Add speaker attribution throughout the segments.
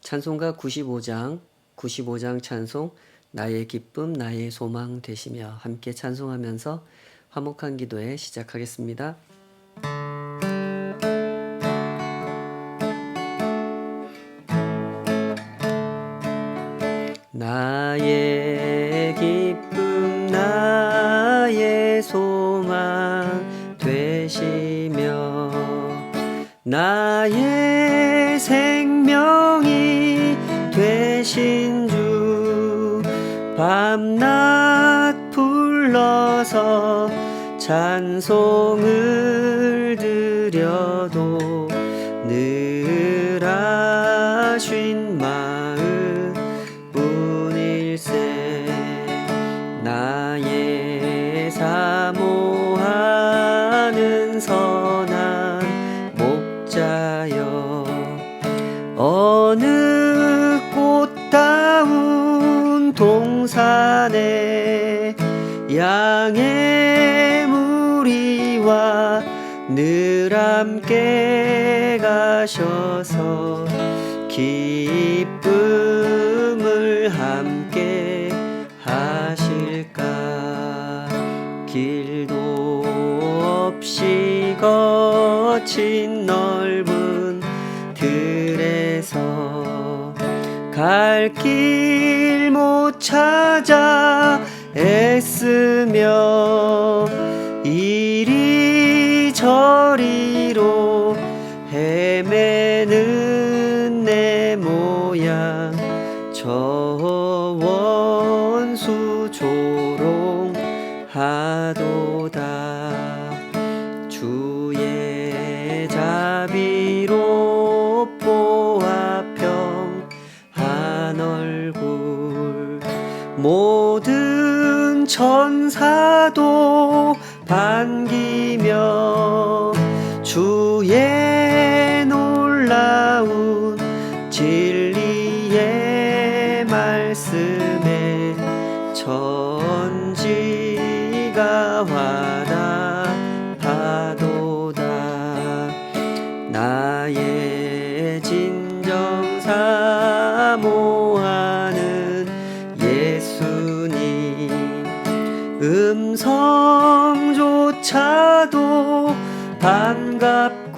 Speaker 1: 찬송가 95장 찬송 나의 기쁨 나의 소망 되시며 함께 찬송하면서 화목한 기도에 시작하겠습니다. 나의 기쁨 나의 소망 되시며 나의 생명이 되신 주 밤낮 불러서 찬송을 드려도 늘 아신 마음 뿐일세. 나의 사모하는 선한 목자여 어느 꽃다운 동산에 양의 무리와 늘 함께 가셔서 기쁨을 함께 하실까. 길도 없이 거친 넓은 들에서 갈 길 못 찾아 애쓰며 이리저리로 헤매는 내 모양 저 원수 조롱하도다. 주의 자비로 보아 평한 얼굴 모든 천사도 반기며 주의 놀라운 진리의 말씀에 천지가 화답하도다. 나의 진정 사모하는 예수님 음성조차도 반갑고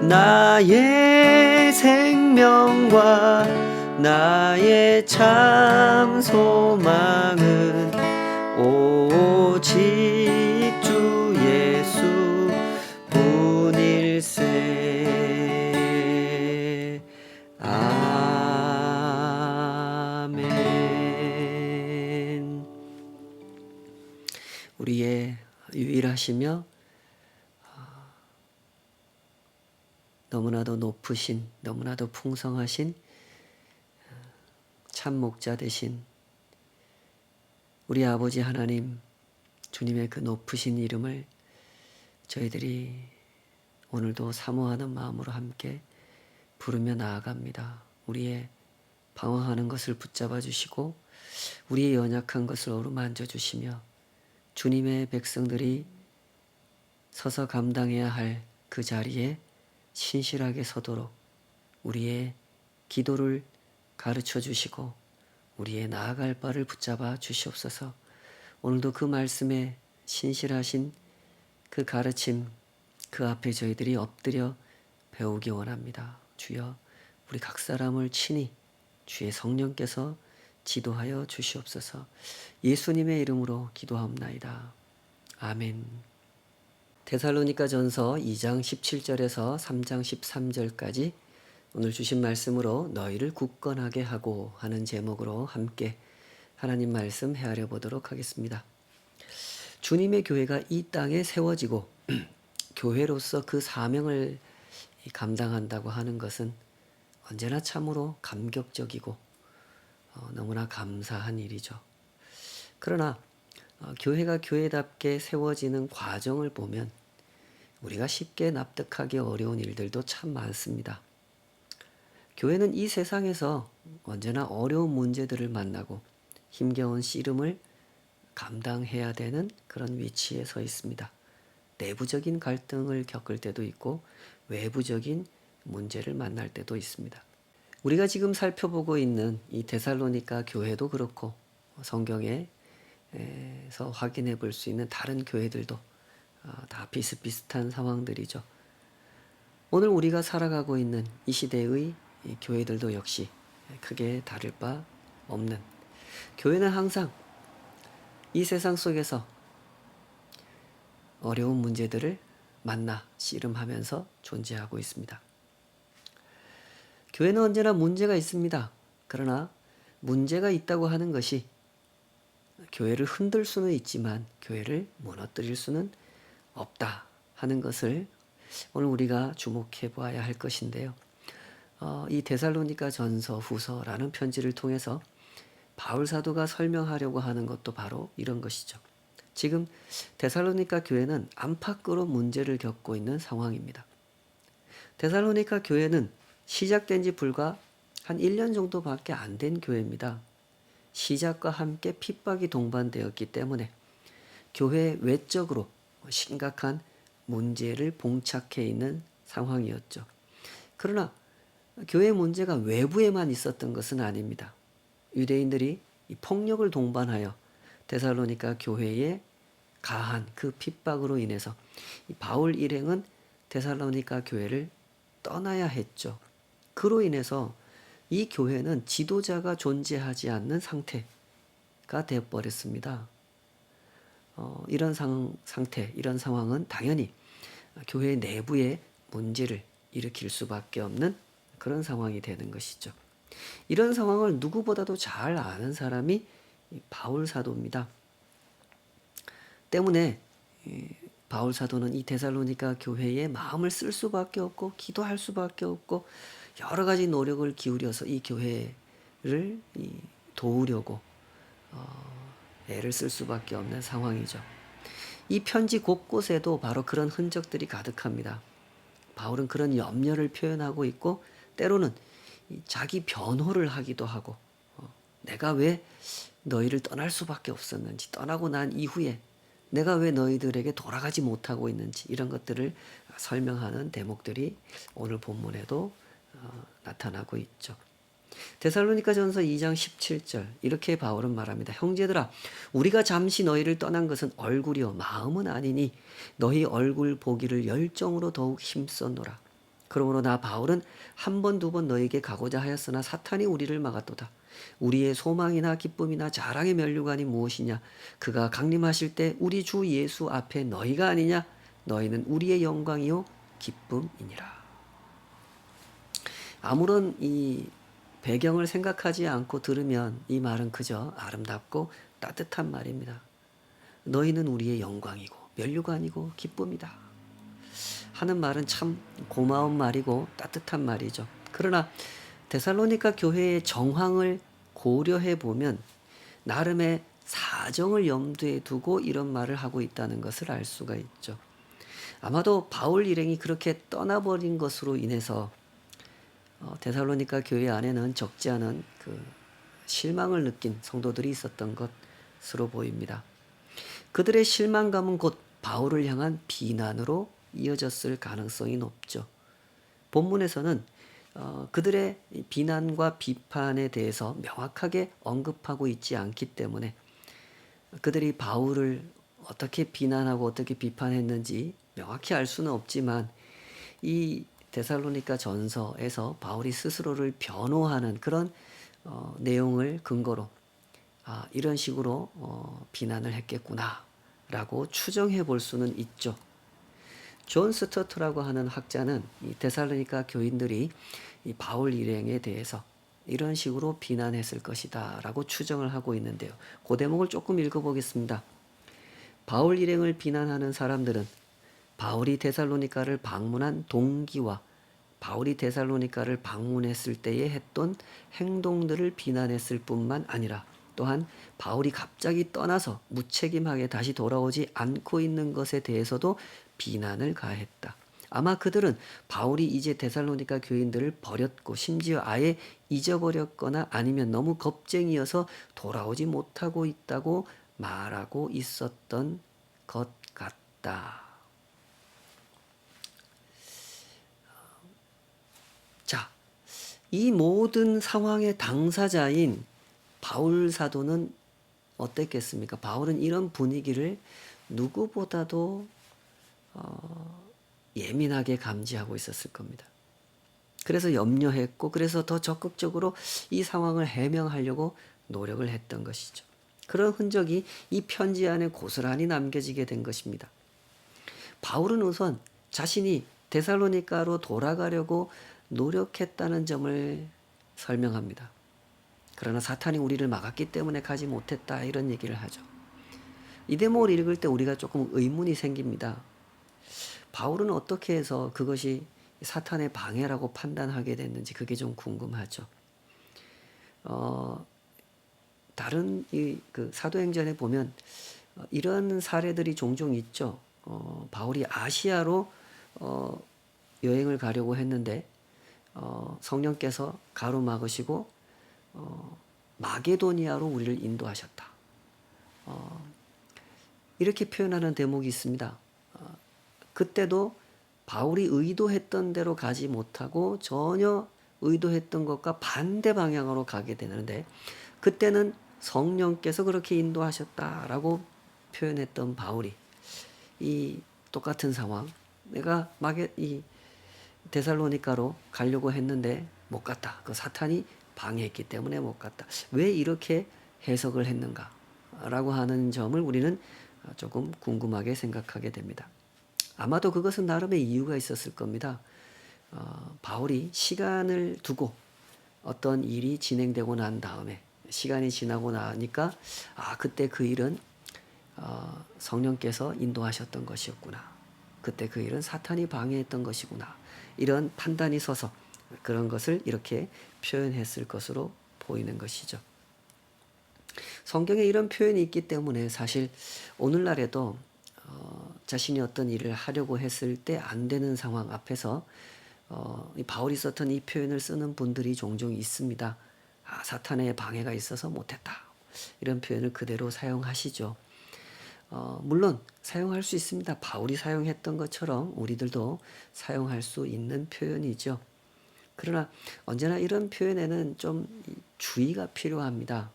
Speaker 1: 나의 생명과 나의 참 소망은 오직 주 예수 뿐일세. 아멘. 우리의 유일하시며 너무나도 높으신 너무나도 풍성하신 참 목자 되신 우리 아버지 하나님, 주님의 그 높으신 이름을 저희들이 오늘도 사모하는 마음으로 함께 부르며 나아갑니다. 우리의 방황하는 것을 붙잡아 주시고 우리의 연약한 것을 어루만져 주시며 주님의 백성들이 서서 감당해야 할 그 자리에 신실하게 서도록 우리의 기도를 가르쳐 주시고 우리의 나아갈 바를 붙잡아 주시옵소서. 오늘도 그 말씀에 신실하신 그 가르침 그 앞에 저희들이 엎드려 배우기 원합니다. 주여, 우리 각 사람을 친히 주의 성령께서 지도하여 주시옵소서. 예수님의 이름으로 기도하옵나이다. 아멘. 데살로니가전서 2장 17절에서 3장 13절까지 오늘 주신 말씀으로 너희를 굳건하게 하고 하는 제목으로 함께 하나님 말씀 헤아려 보도록 하겠습니다. 주님의 교회가 이 땅에 세워지고 교회로서 그 사명을 감당한다고 하는 것은 언제나 참으로 감격적이고 너무나 감사한 일이죠. 그러나 교회가 교회답게 세워지는 과정을 보면 우리가 쉽게 납득하기 어려운 일들도 참 많습니다. 교회는 이 세상에서 언제나 어려운 문제들을 만나고 힘겨운 씨름을 감당해야 되는 그런 위치에 서 있습니다. 내부적인 갈등을 겪을 때도 있고 외부적인 문제를 만날 때도 있습니다. 우리가 지금 살펴보고 있는 이 데살로니가 교회도 그렇고 성경에서 확인해 볼 수 있는 다른 교회들도 다 비슷비슷한 상황들이죠. 오늘 우리가 살아가고 있는 이 시대의 이 교회들도 역시 크게 다를 바 없는, 교회는 항상 이 세상 속에서 어려운 문제들을 만나 씨름하면서 존재하고 있습니다. 교회는 언제나 문제가 있습니다. 그러나 문제가 있다고 하는 것이 교회를 흔들 수는 있지만 교회를 무너뜨릴 수는 없다 하는 것을 오늘 우리가 주목해 보아야 할 것인데요. 이 데살로니가 전서 후서라는 편지를 통해서 바울 사도가 설명하려고 하는 것도 바로 이런 것이죠. 지금 데살로니가 교회는 안팎으로 문제를 겪고 있는 상황입니다. 데살로니가 교회는 시작된 지 불과 한 1년 정도밖에 안 된 교회입니다. 시작과 함께 핍박이 동반되었기 때문에 교회 외적으로 심각한 문제를 봉착해 있는 상황이었죠. 그러나 교회 문제가 외부에만 있었던 것은 아닙니다. 유대인들이 이 폭력을 동반하여 데살로니가 교회에 가한 그 핍박으로 인해서 이 바울 일행은 데살로니가 교회를 떠나야 했죠. 그로 인해서 이 교회는 지도자가 존재하지 않는 상태가 되어버렸습니다. 이런 상태, 이런 상황은 당연히 교회 내부에 문제를 일으킬 수밖에 없는 그런 상황이 되는 것이죠. 이런 상황을 누구보다도 잘 아는 사람이 바울 사도입니다. 때문에 바울 사도는 이 데살로니가 교회에 마음을 쓸 수밖에 없고 기도할 수밖에 없고 여러 가지 노력을 기울여서 이 교회를 도우려고 애를 쓸 수밖에 없는 상황이죠. 이 편지 곳곳에도 바로 그런 흔적들이 가득합니다. 바울은 그런 염려를 표현하고 있고 때로는 자기 변호를 하기도 하고 내가 왜 너희를 떠날 수밖에 없었는지, 떠나고 난 이후에 내가 왜 너희들에게 돌아가지 못하고 있는지, 이런 것들을 설명하는 대목들이 오늘 본문에도 나타나고 있죠. 데살로니가 전서 2장 17절 이렇게 바울은 말합니다. 형제들아, 우리가 잠시 너희를 떠난 것은 얼굴이요 마음은 아니니 너희 얼굴 보기를 열정으로 더욱 힘썼노라. 그러므로 나 바울은 한 번, 두 번 너희에게 가고자 하였으나 사탄이 우리를 막았도다. 우리의 소망이나 기쁨이나 자랑의 면류관이 무엇이냐? 그가 강림하실 때 우리 주 예수 앞에 너희가 아니냐? 너희는 우리의 영광이요 기쁨이니라. 아무런 이 배경을 생각하지 않고 들으면 이 말은 그저 아름답고 따뜻한 말입니다. 너희는 우리의 영광이고 면류관이고 기쁨이다 하는 말은 참 고마운 말이고 따뜻한 말이죠. 그러나 데살로니가 교회의 정황을 고려해 보면 나름의 사정을 염두에 두고 이런 말을 하고 있다는 것을 알 수가 있죠. 아마도 바울 일행이 그렇게 떠나버린 것으로 인해서 데살로니가 교회 안에는 적지 않은 그 실망을 느낀 성도들이 있었던 것으로 보입니다. 그들의 실망감은 곧 바울을 향한 비난으로 이어졌을 가능성이 높죠. 본문에서는 그들의 비난과 비판에 대해서 명확하게 언급하고 있지 않기 때문에 그들이 바울을 어떻게 비난하고 어떻게 비판했는지 명확히 알 수는 없지만 이 데살로니가 전서에서 바울이 스스로를 변호하는 그런 내용을 근거로 이런 식으로 비난을 했겠구나라고 추정해 볼 수는 있죠. 존 스토트라고 하는 학자는 이 데살로니가 교인들이 이 바울 일행에 대해서 이런 식으로 비난했을 것이다라고 추정을 하고 있는데요. 그 대목을 조금 읽어보겠습니다. 바울 일행을 비난하는 사람들은 바울이 데살로니가를 방문한 동기와 바울이 데살로니가를 방문했을 때에 했던 행동들을 비난했을 뿐만 아니라 또한 바울이 갑자기 떠나서 무책임하게 다시 돌아오지 않고 있는 것에 대해서도 비난을 가했다. 아마 그들은 바울이 이제 데살로니가 교인들을 버렸고 심지어 아예 잊어버렸거나 아니면 너무 겁쟁이여서 돌아오지 못하고 있다고 말하고 있었던 것 같다. 자, 이 모든 상황의 당사자인 바울 사도는 어땠겠습니까? 바울은 이런 분위기를 누구보다도 예민하게 감지하고 있었을 겁니다. 그래서 염려했고, 그래서 더 적극적으로 이 상황을 해명하려고 노력을 했던 것이죠. 그런 흔적이 이 편지 안에 고스란히 남겨지게 된 것입니다. 바울은 우선 자신이 데살로니가로 돌아가려고 노력했다는 점을 설명합니다. 그러나 사탄이 우리를 막았기 때문에 가지 못했다, 이런 얘기를 하죠. 이 대목을 읽을 때 우리가 조금 의문이 생깁니다. 바울은 어떻게 해서 그것이 사탄의 방해라고 판단하게 됐는지 그게 좀 궁금하죠. 다른 그 사도행전에 보면 이런 사례들이 종종 있죠. 바울이 아시아로 여행을 가려고 했는데 성령께서 가로막으시고 마게도니아로 우리를 인도하셨다. 이렇게 표현하는 대목이 있습니다. 그때도 바울이 의도했던 대로 가지 못하고 전혀 의도했던 것과 반대 방향으로 가게 되는데, 그때는 성령께서 그렇게 인도하셨다라고 표현했던 바울이 이 똑같은 상황, 내가 이 데살로니가로 가려고 했는데 못 갔다. 그 사탄이 방해했기 때문에 못 갔다. 왜 이렇게 해석을 했는가라고 하는 점을 우리는 조금 궁금하게 생각하게 됩니다. 아마도 그것은 나름의 이유가 있었을 겁니다. 바울이 시간을 두고 어떤 일이 진행되고 난 다음에, 시간이 지나고 나니까 그때 그 일은 성령께서 인도하셨던 것이었구나. 그때 그 일은 사탄이 방해했던 것이구나. 이런 판단이 서서 그런 것을 이렇게 표현했을 것으로 보이는 것이죠. 성경에 이런 표현이 있기 때문에 사실 오늘날에도 자신이 어떤 일을 하려고 했을 때 안 되는 상황 앞에서 바울이 썼던 이 표현을 쓰는 분들이 종종 있습니다. 사탄의 방해가 있어서 못했다. 이런 표현을 그대로 사용하시죠. 물론 사용할 수 있습니다. 바울이 사용했던 것처럼 우리들도 사용할 수 있는 표현이죠. 그러나 언제나 이런 표현에는 좀 주의가 필요합니다.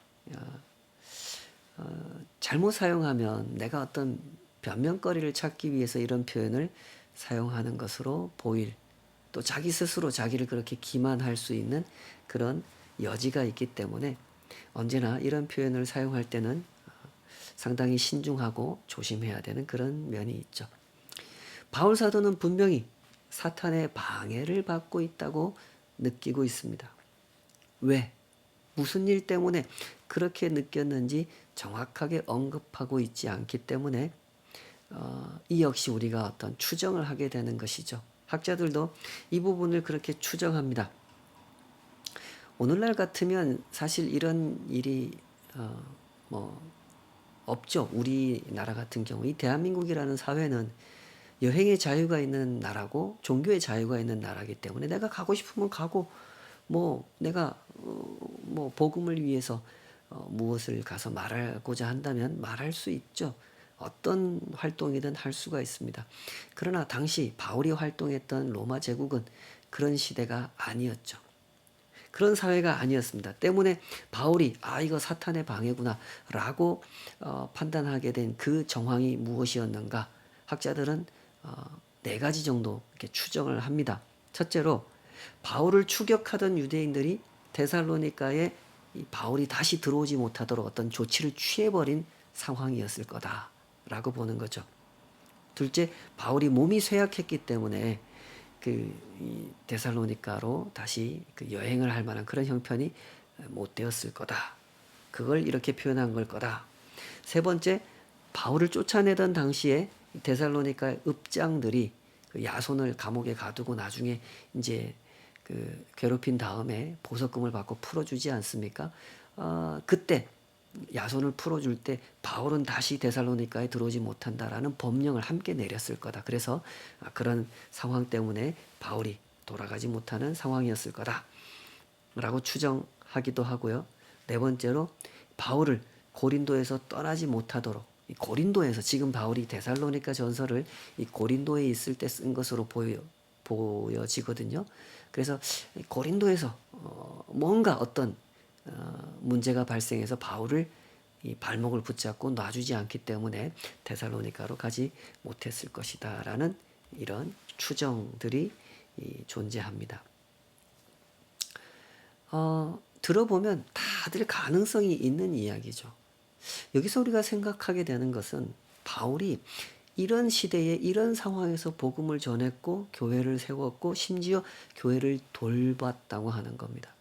Speaker 1: 잘못 사용하면 내가 어떤 변명거리를 찾기 위해서 이런 표현을 사용하는 것으로 보일, 또 자기 스스로 자기를 그렇게 기만할 수 있는 그런 여지가 있기 때문에 언제나 이런 표현을 사용할 때는 상당히 신중하고 조심해야 되는 그런 면이 있죠. 바울 사도는 분명히 사탄의 방해를 받고 있다고 느끼고 있습니다. 왜? 무슨 일 때문에 그렇게 느꼈는지 정확하게 언급하고 있지 않기 때문에 이 역시 우리가 어떤 추정을 하게 되는 것이죠. 학자들도 이 부분을 그렇게 추정합니다. 오늘날 같으면 사실 이런 일이 없죠. 우리나라 같은 경우, 이 대한민국이라는 사회는 여행의 자유가 있는 나라고 종교의 자유가 있는 나라이기 때문에 내가 가고 싶으면 가고, 내가 복음을 위해서 무엇을 가서 말하고자 한다면 말할 수 있죠. 어떤 활동이든 할 수가 있습니다. 그러나 당시 바울이 활동했던 로마 제국은 그런 시대가 아니었죠. 그런 사회가 아니었습니다. 때문에 바울이 이거 사탄의 방해구나 라고 판단하게 된 그 정황이 무엇이었는가, 학자들은 4가지 정도 이렇게 추정을 합니다. 첫째로 바울을 추격하던 유대인들이 데살로니가에 바울이 다시 들어오지 못하도록 어떤 조치를 취해버린 상황이었을 거다라고 보는 거죠. 둘째, 바울이 몸이 쇠약했기 때문에 이 데살로니가로 다시 그 여행을 할 만한 그런 형편이 못 되었을 거다. 그걸 이렇게 표현한 걸 거다. 세 번째, 바울을 쫓아내던 당시에 데살로니가 읍장들이 그 야손을 감옥에 가두고 나중에 이제 그 괴롭힌 다음에 보석금을 받고 풀어주지 않습니까? 그때 야손을 풀어줄 때 바울은 다시 데살로니가에 들어오지 못한다라는 법령을 함께 내렸을 거다. 그래서 그런 상황 때문에 바울이 돌아가지 못하는 상황이었을 거다 라고 추정하기도 하고요. 네 번째로, 바울을 고린도에서 떠나지 못하도록, 고린도에서, 지금 바울이 데살로니가 전서를 이 고린도에 있을 때 쓴 것으로 보여지거든요. 그래서 고린도에서 뭔가 어떤 문제가 발생해서 바울을 이 발목을 붙잡고 놔주지 않기 때문에 데살로니가로 가지 못했을 것이다 라는 이런 추정들이 존재합니다. 들어보면 다들 가능성이 있는 이야기죠. 여기서 우리가 생각하게 되는 것은 바울이 이런 시대에 이런 상황에서 복음을 전했고 교회를 세웠고 심지어 교회를 돌봤다고 하는 겁니다.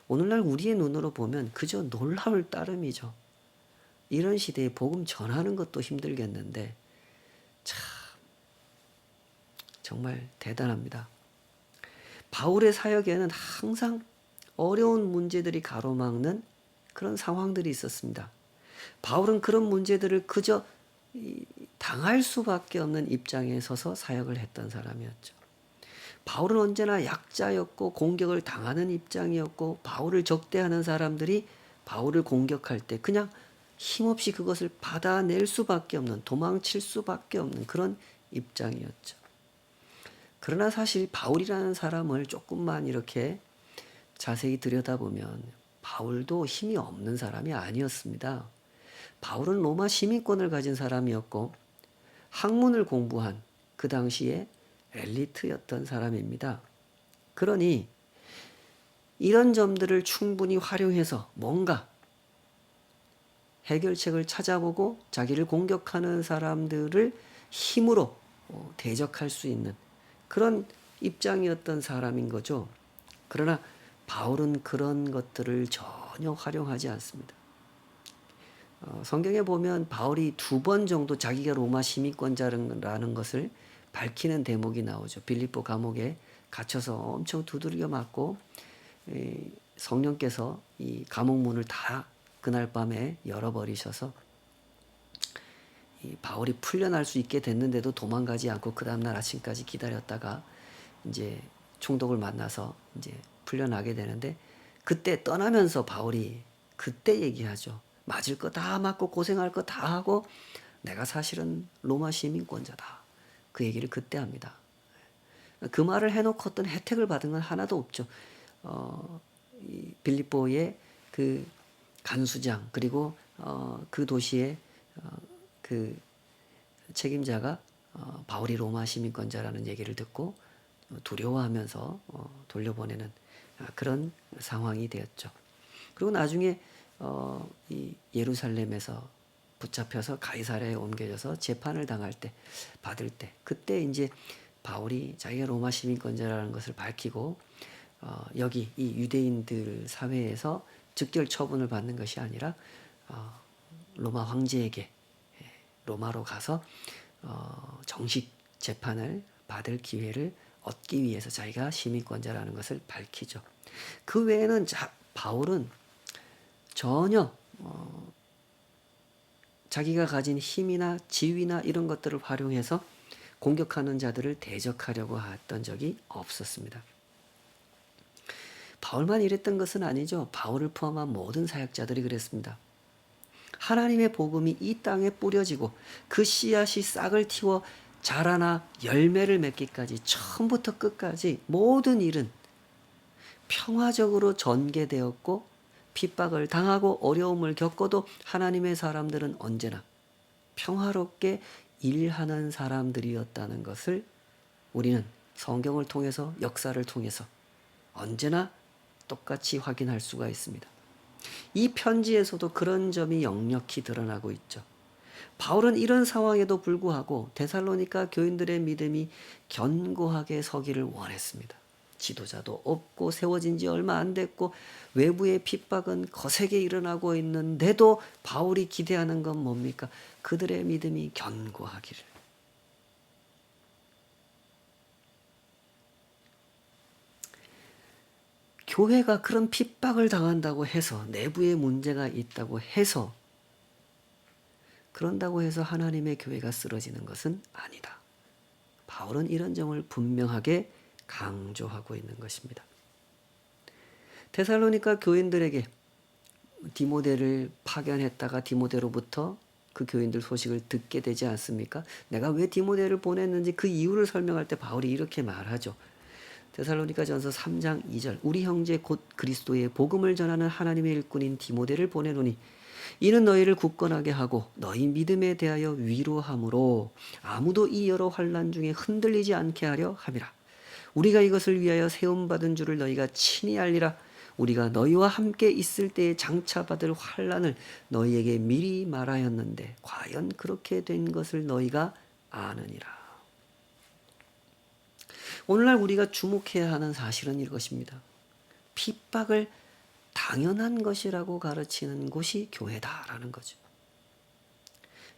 Speaker 1: 오늘날 우리의 눈으로 보면 그저 놀라울 따름이죠. 이런 시대에 복음 전하는 것도 힘들겠는데 참 정말 대단합니다. 바울의 사역에는 항상 어려운 문제들이 가로막는 그런 상황들이 있었습니다. 바울은 그런 문제들을 그저 당할 수밖에 없는 입장에 서서 사역을 했던 사람이었죠. 바울은 언제나 약자였고 공격을 당하는 입장이었고 바울을 적대하는 사람들이 바울을 공격할 때 그냥 힘없이 그것을 받아낼 수밖에 없는, 도망칠 수밖에 없는 그런 입장이었죠. 그러나 사실 바울이라는 사람을 조금만 이렇게 자세히 들여다보면 바울도 힘이 없는 사람이 아니었습니다. 바울은 로마 시민권을 가진 사람이었고 학문을 공부한 그 당시에 엘리트였던 사람입니다. 그러니 이런 점들을 충분히 활용해서 뭔가 해결책을 찾아보고 자기를 공격하는 사람들을 힘으로 대적할 수 있는 그런 입장이었던 사람인 거죠. 그러나 바울은 그런 것들을 전혀 활용하지 않습니다. 성경에 보면 바울이 2번 정도 자기가 로마 시민권자라는 것을 밝히는 대목이 나오죠. 빌립보 감옥에 갇혀서 엄청 두드려 맞고 성령께서 이 감옥 문을 다 그날 밤에 열어버리셔서 이 바울이 풀려날 수 있게 됐는데도 도망가지 않고 그 다음날 아침까지 기다렸다가 이제 총독을 만나서 이제 풀려나게 되는데 그때 떠나면서 바울이 그때 얘기하죠. 맞을 거 다 맞고 고생할 거 다 하고 내가 사실은 로마 시민권자다. 그 얘기를 그때 합니다. 그 말을 해놓고 어떤 혜택을 받은 건 하나도 없죠. 이 빌립보의 그 간수장 그리고 그 도시의 그 책임자가 바울이 로마 시민권자라는 얘기를 듣고 두려워하면서 돌려보내는 그런 상황이 되었죠. 그리고 나중에 이 예루살렘에서 붙잡혀서 가이사랴에 옮겨져서 재판을 당할 때 받을 때 그때 이제 바울이 자기가 로마 시민권자라는 것을 밝히고 여기 이 유대인들 사회에서 즉결 처분을 받는 것이 아니라 로마 황제에게 로마로 가서 정식 재판을 받을 기회를 얻기 위해서 자기가 시민권자라는 것을 밝히죠. 그 외에는 바울은 전혀 자기가 가진 힘이나 지위나 이런 것들을 활용해서 공격하는 자들을 대적하려고 했던 적이 없었습니다. 바울만 이랬던 것은 아니죠. 바울을 포함한 모든 사역자들이 그랬습니다. 하나님의 복음이 이 땅에 뿌려지고 그 씨앗이 싹을 틔워 자라나 열매를 맺기까지 처음부터 끝까지 모든 일은 평화적으로 전개되었고 핍박을 당하고 어려움을 겪어도 하나님의 사람들은 언제나 평화롭게 일하는 사람들이었다는 것을 우리는 성경을 통해서 역사를 통해서 언제나 똑같이 확인할 수가 있습니다. 이 편지에서도 그런 점이 역력히 드러나고 있죠. 바울은 이런 상황에도 불구하고 데살로니가 교인들의 믿음이 견고하게 서기를 원했습니다. 지도자도 없고 세워진 지 얼마 안 됐고 외부의 핍박은 거세게 일어나고 있는데도 바울이 기대하는 건 뭡니까? 그들의 믿음이 견고하기를. 교회가 그런 핍박을 당한다고 해서 내부에 문제가 있다고 해서 그런다고 해서 하나님의 교회가 쓰러지는 것은 아니다. 바울은 이런 점을 분명하게 강조하고 있는 것입니다. 데살로니가 교인들에게 디모데를 파견했다가 디모데로부터 그 교인들 소식을 듣게 되지 않습니까? 내가 왜 디모데를 보냈는지 그 이유를 설명할 때 바울이 이렇게 말하죠. 데살로니가전서 3장 2절 우리 형제 곧 그리스도의 복음을 전하는 하나님의 일꾼인 디모데를 보내노니 이는 너희를 굳건하게 하고 너희 믿음에 대하여 위로함으로 아무도 이 여러 환난 중에 흔들리지 않게 하려 함이라. 우리가 이것을 위하여 세움받은 줄을 너희가 친히 알리라. 우리가 너희와 함께 있을 때에 장차 받을 환난을 너희에게 미리 말하였는데 과연 그렇게 된 것을 너희가 아느니라. 오늘날 우리가 주목해야 하는 사실은 이것입니다. 핍박을 당연한 것이라고 가르치는 곳이 교회다라는 거죠.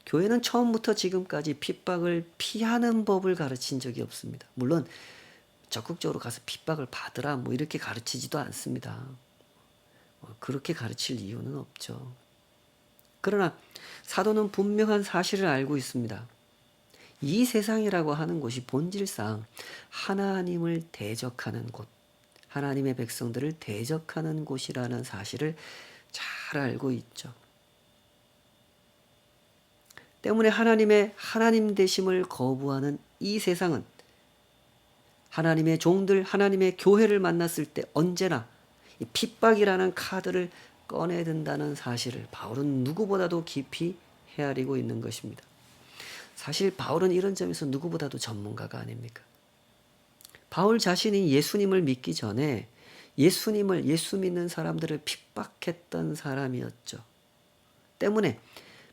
Speaker 1: 교회는 처음부터 지금까지 핍박을 피하는 법을 가르친 적이 없습니다. 물론 적극적으로 가서 핍박을 받으라 뭐 이렇게 가르치지도 않습니다. 그렇게 가르칠 이유는 없죠. 그러나 사도는 분명한 사실을 알고 있습니다. 이 세상이라고 하는 곳이 본질상 하나님을 대적하는 곳, 하나님의 백성들을 대적하는 곳이라는 사실을 잘 알고 있죠. 때문에 하나님의 하나님 되심을 거부하는 이 세상은 하나님의 종들, 하나님의 교회를 만났을 때 언제나 이 핍박이라는 카드를 꺼내든다는 사실을 바울은 누구보다도 깊이 헤아리고 있는 것입니다. 사실 바울은 이런 점에서 누구보다도 전문가가 아닙니까? 바울 자신이 예수님을 믿기 전에 예수 믿는 사람들을 핍박했던 사람이었죠. 때문에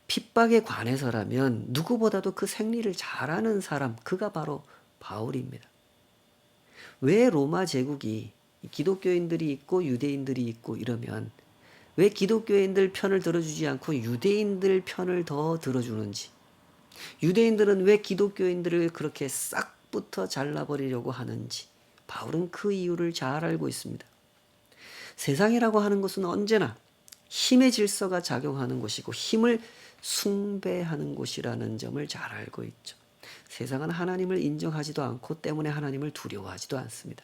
Speaker 1: 핍박에 관해서라면 누구보다도 그 생리를 잘 아는 사람, 그가 바로 바울입니다. 왜 로마 제국이 기독교인들이 있고 유대인들이 있고 이러면 왜 기독교인들 편을 들어주지 않고 유대인들 편을 더 들어주는지, 유대인들은 왜 기독교인들을 그렇게 싹부터 잘라버리려고 하는지 바울은 그 이유를 잘 알고 있습니다. 세상이라고 하는 것은 언제나 힘의 질서가 작용하는 곳이고 힘을 숭배하는 곳이라는 점을 잘 알고 있죠. 세상은 하나님을 인정하지도 않고 때문에 하나님을 두려워하지도 않습니다.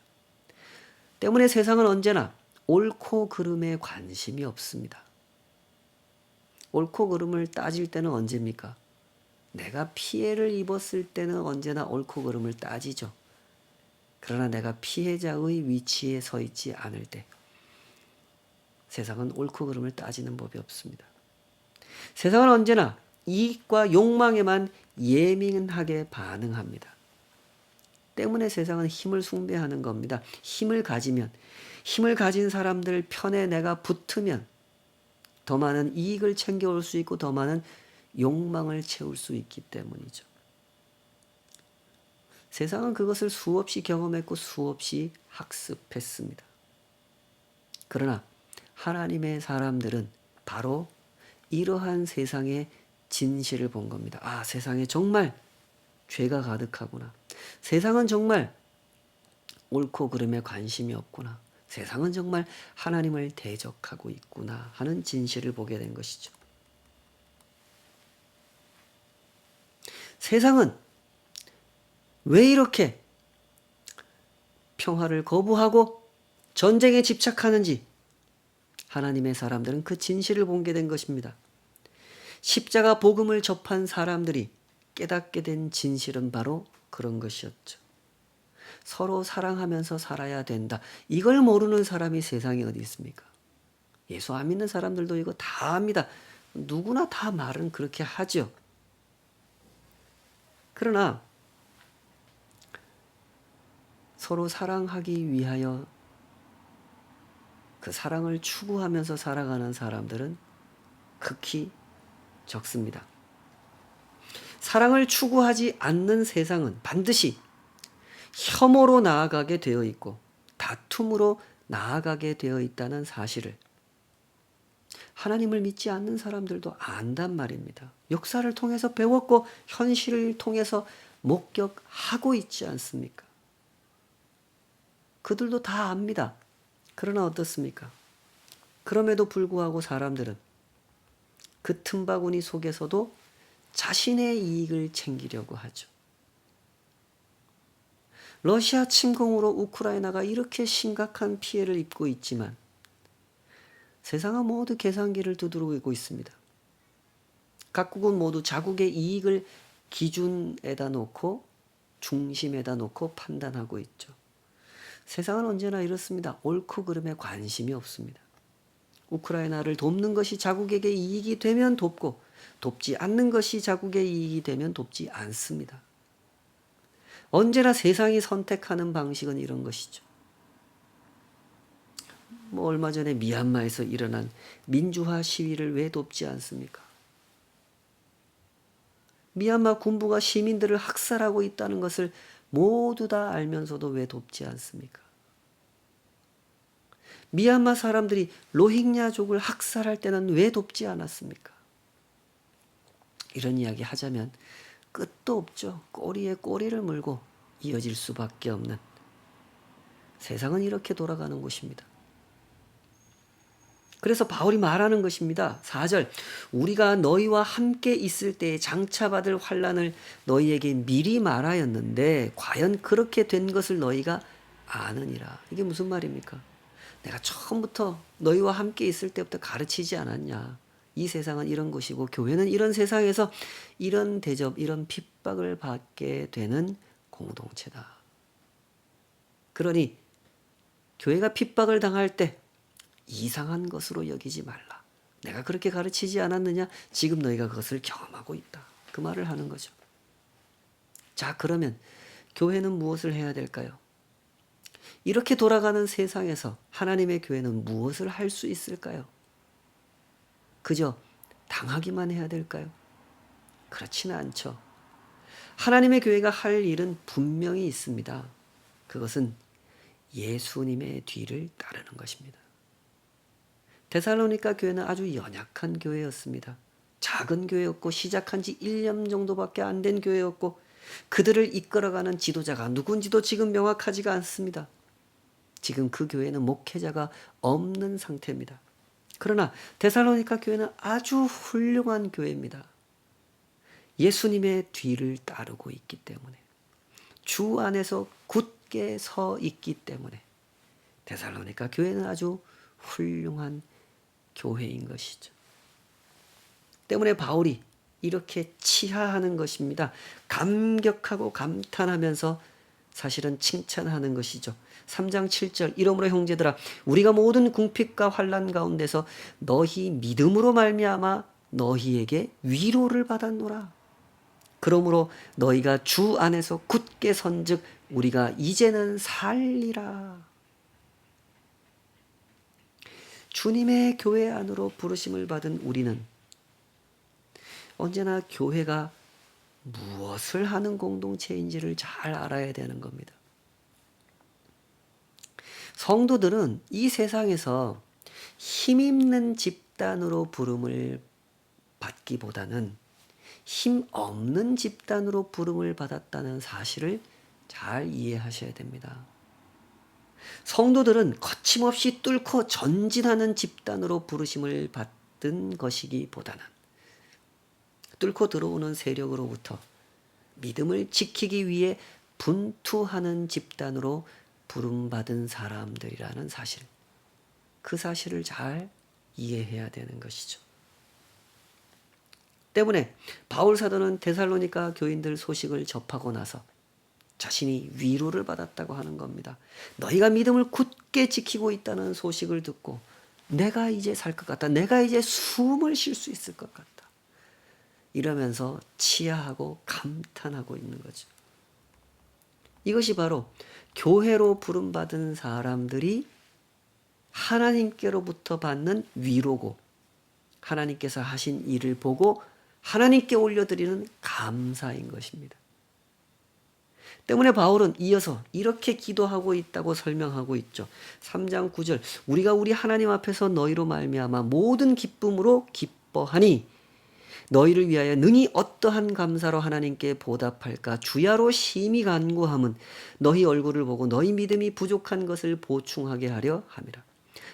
Speaker 1: 때문에 세상은 언제나 옳고 그름에 관심이 없습니다. 옳고 그름을 따질 때는 언제입니까? 내가 피해를 입었을 때는 언제나 옳고 그름을 따지죠. 그러나 내가 피해자의 위치에 서 있지 않을 때 세상은 옳고 그름을 따지는 법이 없습니다. 세상은 언제나 이익과 욕망에만 예민하게 반응합니다. 때문에 세상은 힘을 숭배하는 겁니다. 힘을 가진 사람들 편에 내가 붙으면 더 많은 이익을 챙겨올 수 있고 더 많은 욕망을 채울 수 있기 때문이죠. 세상은 그것을 수없이 경험했고 수없이 학습했습니다. 그러나 하나님의 사람들은 바로 이러한 세상의 진실을 본 겁니다. 아, 세상에 정말 죄가 가득하구나. 세상은 정말 옳고 그름에 관심이 없구나. 세상은 정말 하나님을 대적하고 있구나 하는 진실을 보게 된 것이죠. 세상은 왜 이렇게 평화를 거부하고 전쟁에 집착하는지 하나님의 사람들은 그 진실을 보게 된 것입니다. 십자가 복음을 접한 사람들이 깨닫게 된 진실은 바로 그런 것이었죠. 서로 사랑하면서 살아야 된다. 이걸 모르는 사람이 세상에 어디 있습니까? 예수 안 믿는 사람들도 이거 다 압니다. 누구나 다 말은 그렇게 하죠. 그러나 서로 사랑하기 위하여 그 사랑을 추구하면서 살아가는 사람들은 극히 적습니다. 사랑을 추구하지 않는 세상은 반드시 혐오로 나아가게 되어 있고 다툼으로 나아가게 되어 있다는 사실을 하나님을 믿지 않는 사람들도 안단 말입니다. 역사를 통해서 배웠고 현실을 통해서 목격하고 있지 않습니까? 그들도 다 압니다. 그러나 어떻습니까? 그럼에도 불구하고 사람들은 그 틈바구니 속에서도 자신의 이익을 챙기려고 하죠. 러시아 침공으로 우크라이나가 이렇게 심각한 피해를 입고 있지만 세상은 모두 계산기를 두드리고 있습니다. 각국은 모두 자국의 이익을 기준에다 놓고 중심에다 놓고 판단하고 있죠. 세상은 언제나 이렇습니다. 옳고 그름에 관심이 없습니다. 우크라이나를 돕는 것이 자국에게 이익이 되면 돕고 돕지 않는 것이 자국의 이익이 되면 돕지 않습니다. 언제나 세상이 선택하는 방식은 이런 것이죠. 얼마 전에 미얀마에서 일어난 민주화 시위를 왜 돕지 않습니까? 미얀마 군부가 시민들을 학살하고 있다는 것을 모두 다 알면서도 왜 돕지 않습니까? 미얀마 사람들이 로힝야족을 학살할 때는 왜 돕지 않았습니까? 이런 이야기 하자면 끝도 없죠. 꼬리에 꼬리를 물고 이어질 수밖에 없는, 세상은 이렇게 돌아가는 곳입니다. 그래서 바울이 말하는 것입니다. 4절, 우리가 너희와 함께 있을 때에 장차 받을 환난을 너희에게 미리 말하였는데 과연 그렇게 된 것을 너희가 아느니라. 이게 무슨 말입니까? 내가 처음부터 너희와 함께 있을 때부터 가르치지 않았냐. 이 세상은 이런 것이고 교회는 이런 세상에서 이런 대접, 이런 핍박을 받게 되는 공동체다. 그러니 교회가 핍박을 당할 때 이상한 것으로 여기지 말라. 내가 그렇게 가르치지 않았느냐? 지금 너희가 그것을 경험하고 있다. 그 말을 하는 거죠. 자, 그러면 교회는 무엇을 해야 될까요? 이렇게 돌아가는 세상에서 하나님의 교회는 무엇을 할 수 있을까요? 그저 당하기만 해야 될까요? 그렇지는 않죠. 하나님의 교회가 할 일은 분명히 있습니다. 그것은 예수님의 뒤를 따르는 것입니다. 데살로니가 교회는 아주 연약한 교회였습니다. 작은 교회였고 시작한 지 1년 정도밖에 안 된 교회였고 그들을 이끌어가는 지도자가 누군지도 지금 명확하지가 않습니다. 지금 그 교회는 목회자가 없는 상태입니다. 그러나 데살로니가 교회는 아주 훌륭한 교회입니다. 예수님의 뒤를 따르고 있기 때문에, 주 안에서 굳게 서 있기 때문에 데살로니가 교회는 아주 훌륭한 교회인 것이죠. 때문에 바울이 이렇게 치하하는 것입니다. 감격하고 감탄하면서 사실은 칭찬하는 것이죠. 3장 7절, 이러므로 형제들아 우리가 모든 궁핍과 환난 가운데서 너희 믿음으로 말미암아 너희에게 위로를 받았노라. 그러므로 너희가 주 안에서 굳게 선즉 우리가 이제는 살리라. 주님의 교회 안으로 부르심을 받은 우리는 언제나 교회가 무엇을 하는 공동체인지를 잘 알아야 되는 겁니다. 성도들은 이 세상에서 힘있는 집단으로 부름을 받기보다는 힘 없는 집단으로 부름을 받았다는 사실을 잘 이해하셔야 됩니다. 성도들은 거침없이 뚫고 전진하는 집단으로 부르심을 받은 것이기보다는 뚫고 들어오는 세력으로부터 믿음을 지키기 위해 분투하는 집단으로 부름받은 사람들이라는 사실, 그 사실을 잘 이해해야 되는 것이죠. 때문에 바울 사도는 데살로니가 교인들 소식을 접하고 나서 자신이 위로를 받았다고 하는 겁니다. 너희가 믿음을 굳게 지키고 있다는 소식을 듣고 내가 이제 살 것 같다. 내가 이제 숨을 쉴 수 있을 것 같다. 이러면서 치하하고 감탄하고 있는 거죠. 이것이 바로 교회로 부름받은 사람들이 하나님께로부터 받는 위로고 하나님께서 하신 일을 보고 하나님께 올려드리는 감사인 것입니다. 때문에 바울은 이어서 이렇게 기도하고 있다고 설명하고 있죠. 3장 9절, 우리가 우리 하나님 앞에서 너희로 말미암아 모든 기쁨으로 기뻐하니 너희를 위하여 능히 어떠한 감사로 하나님께 보답할까 주야로 심히 간구함은 너희 얼굴을 보고 너희 믿음이 부족한 것을 보충하게 하려 함이라.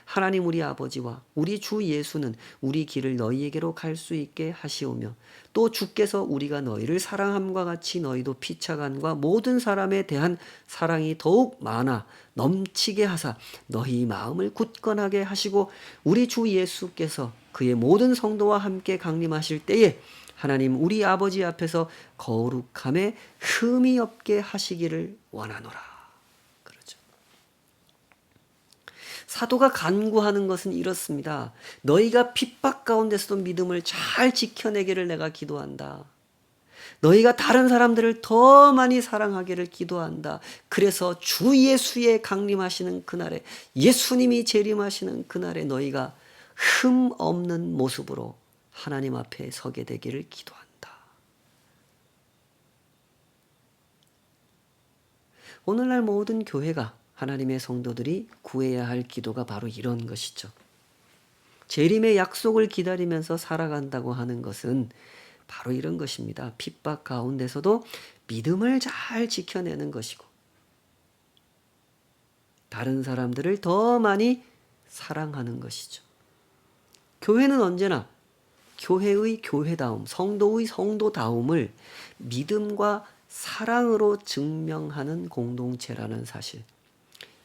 Speaker 1: 하나님 우리 아버지와 우리 주 예수는 우리 길을 너희에게로 갈 수 있게 하시오며 또 주께서 우리가 너희를 사랑함과 같이 너희도 피차간과 모든 사람에 대한 사랑이 더욱 많아 넘치게 하사 너희 마음을 굳건하게 하시고 우리 주 예수께서 그의 모든 성도와 함께 강림하실 때에 하나님 우리 아버지 앞에서 거룩함에 흠이 없게 하시기를 원하노라. 그러죠. 사도가 간구하는 것은 이렇습니다. 너희가 핍박 가운데서도 믿음을 잘 지켜내기를 내가 기도한다. 너희가 다른 사람들을 더 많이 사랑하기를 기도한다. 그래서 주 예수의 강림하시는 그날에, 예수님이 재림하시는 그날에 너희가 흠 없는 모습으로 하나님 앞에 서게 되기를 기도한다. 오늘날 모든 교회가, 하나님의 성도들이 구해야 할 기도가 바로 이런 것이죠. 재림의 약속을 기다리면서 살아간다고 하는 것은 바로 이런 것입니다. 핍박 가운데서도 믿음을 잘 지켜내는 것이고, 다른 사람들을 더 많이 사랑하는 것이죠. 교회는 언제나 교회의 교회다움, 성도의 성도다움을 믿음과 사랑으로 증명하는 공동체라는 사실,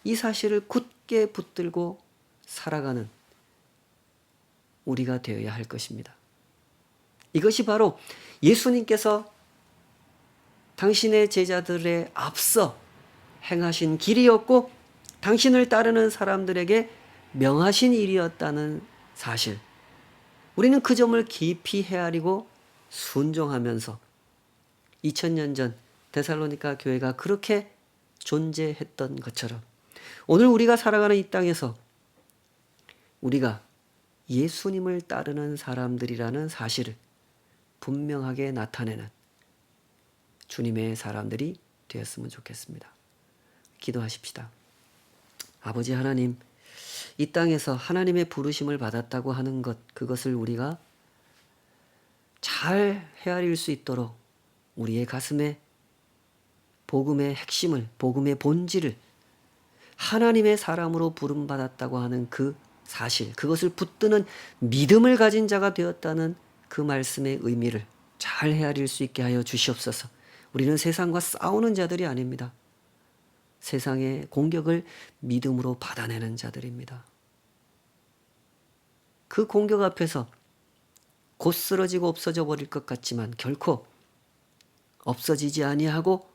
Speaker 1: 이 사실을 굳게 붙들고 살아가는 우리가 되어야 할 것입니다. 이것이 바로 예수님께서 당신의 제자들의 앞서 행하신 길이었고, 당신을 따르는 사람들에게 명하신 일이었다는 사실, 우리는 그 점을 깊이 헤아리고 순종하면서 2000년 전 데살로니가 교회가 그렇게 존재했던 것처럼 오늘 우리가 살아가는 이 땅에서 우리가 예수님을 따르는 사람들이라는 사실을 분명하게 나타내는 주님의 사람들이 되었으면 좋겠습니다. 기도하십시다. 아버지 하나님, 이 땅에서 하나님의 부르심을 받았다고 하는 것, 그것을 우리가 잘 헤아릴 수 있도록 우리의 가슴에 복음의 핵심을, 복음의 본질을, 하나님의 사람으로 부름받았다고 하는 그 사실, 그것을 붙드는 믿음을 가진 자가 되었다는 그 말씀의 의미를 잘 헤아릴 수 있게 하여 주시옵소서. 우리는 세상과 싸우는 자들이 아닙니다. 세상의 공격을 믿음으로 받아내는 자들입니다. 그 공격 앞에서 곧 쓰러지고 없어져 버릴 것 같지만 결코 없어지지 아니하고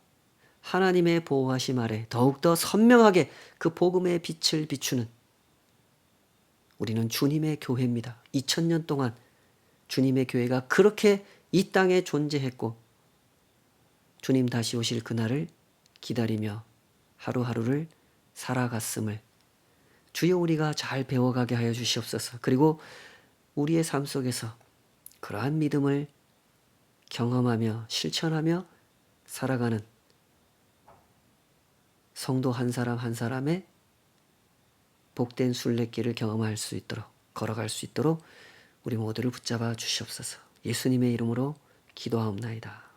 Speaker 1: 하나님의 보호하심 아래 더욱더 선명하게 그 복음의 빛을 비추는 우리는 주님의 교회입니다. 2000년 동안 주님의 교회가 그렇게 이 땅에 존재했고, 주님 다시 오실 그날을 기다리며 하루하루를 살아갔음을 주여 우리가 잘 배워가게 하여 주시옵소서. 그리고 우리의 삶 속에서 그러한 믿음을 경험하며 실천하며 살아가는 성도 한 사람 한 사람의 복된 순례길을 경험할 수 있도록, 걸어갈 수 있도록 우리 모두를 붙잡아 주시옵소서. 예수님의 이름으로 기도하옵나이다.